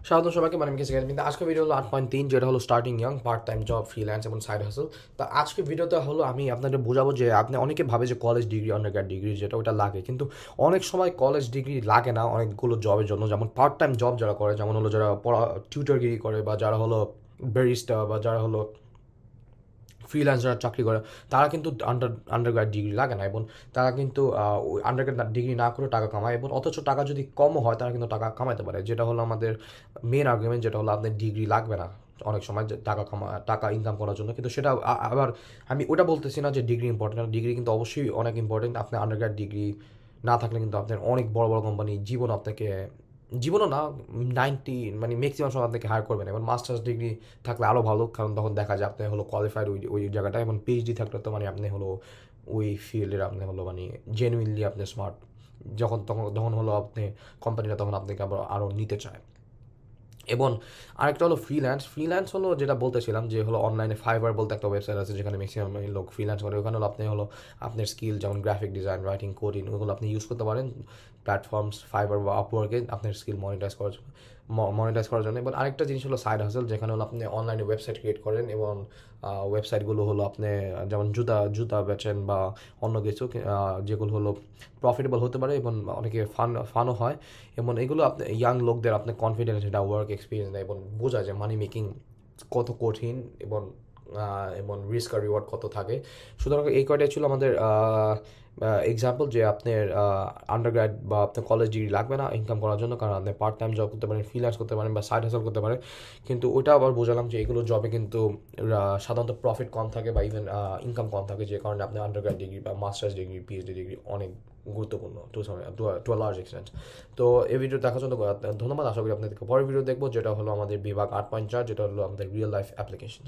স্বাগত সবাইকে, মানে কিছু কিন্তু আজকে ভিডিও হলো 8.3, যেটা হলো starting young part time job, freelance এবং সাইড হাসল। তা আজকে ভিডিওতে হলো আমি আপনাদের বোঝাবো যে আপনি অনেকে ভাবে যে কলেজ ডিগ্রি, আন্ডারগ্রেড ডিগ্রি যেটা ওটা লাগে, কিন্তু অনেক সময় কলেজ ডিগ্রি লাগে না অনেকগুলো জবের জন্য। যেমন পার্ট টাইম জব যারা করে, যেমন হলো যারা পড়া টিউটরগিরি করে, বা যারা হলো ব্যারিস্টা, বা যারা হলো ফ্রিল্যান্স যারা চাকরি করে, তারা কিন্তু আন্ডারগ্রেড ডিগ্রি লাগে না, এবং তারা কিন্তু আন্ডারগ্রেড ডিগ্রি না করে টাকা কামায়, এবং অথচ টাকা যদি কমও হয় তারা কিন্তু টাকা কামাইতে পারে। যেটা হলো আমাদের মেন আর্গুমেন্ট, যেটা হলো আপনার ডিগ্রি লাগবে না অনেক সময় যে টাকা ইনকাম করার জন্য। কিন্তু সেটা আবার আমি ওটা বলতেছি না যে ডিগ্রি ইম্পর্টেন্ট না, ডিগ্রি কিন্তু অবশ্যই অনেক ইম্পর্টেন্ট। আপনার আন্ডারগ্রেড ডিগ্রি না থাকলে কিন্তু আপনার অনেক বড় বড় কোম্পানি জীবনও না, 90 মানে ম্যাক্সিমাম সময় আপনাকে হায়ার করবেন। এবং মাস্টার্স ডিগ্রি থাকলে আরও ভালো, কারণ তখন দেখা যায় আপনি হলো কোয়ালিফাইড ওই জায়গাটায়। এবং পিএইচডি থাকলে তো মানে আপনি হলো ওই ফিল্ডের আপনি হলো মানে জেনুইনলি আপনি স্মার্ট। তখন হলো আপনি কোম্পানিটা তখন আপনাকে আবার আরও নিতে চায়। এবং আরেকটা হলো ফ্রিল্যান্স হলো যেটা বলতেছিলাম, যে হলো অনলাইনে ফাইবার বলতে একটা ওয়েবসাইট আছে যেখানে ম্যাক্সিমাম লোক ফ্রিল্যান্স করে। ওখানে হলো আপনার স্কিল যেমন গ্রাফিক ডিজাইন, রাইটিং, কোডিং, ওগুলো আপনি ইউজ করতে পারেন প্ল্যাটফর্মস ফাইবার বা আপওয়ার্কে আপনার স্কিল মনিটাইজ করার জন্য। এবং আরেকটা জিনিস হলো সাইড হাসেল, যেখানে হলো আপনি অনলাইনে ওয়েবসাইট ক্রিয়েট করেন, এবং ওয়েবসাইটগুলো হলো আপনি যেমন জুতা জুতা বেচেন বা অন্য কিছু, যেগুলো হলো প্রফিটেবল হতে পারে এবং অনেকে ফানও হয়। এবং এগুলো আপনি ইয়াং লোকদের আপনি কনফিডেন্স, এটা ওয়ার্ক এক্সপিরিয়েন্স দেয় এবং বোঝা যায় মানি মেকিং কত কঠিন, এবং রিস্ক আর রিওয়ার্ড কত থাকে। সুতরাং এই কয়টাই ছিল আমাদের এক্সাম্পল, যে আপনার আন্ডারগ্র্যাড বা আপনার কলেজ ডিগ্রি লাগবে না ইনকাম করার জন্য, কারণ আপনি পার্ট টাইম জব করতে পারেন, ফ্রিল্যান্স করতে পারেন, বা সাইড হাসল করতে পারেন। কিন্তু ওটা আবার বোঝালাম যে এগুলো জবে কিন্তু সাধারণত প্রফিট কম থাকে বা ইভেন ইনকাম কম থাকে, যে কারণে আপনার আন্ডারগ্র্যাড ডিগ্রি বা মাস্টার্স ডিগ্রি, পিএইচডি ডিগ্রি অনেক গুরুত্বপূর্ণ টু আ লার্জ এক্সটেন্ট। তো এই ভিডিও দেখার জন্য ধন্যবাদ। আশা করি আপনাদেরকে পরের ভিডিও দেখবো, যেটা হলো আমাদের বিভাগ 8.4, যেটা হলো আমাদের রিয়েল লাইফ অ্যাপ্লিকেশন।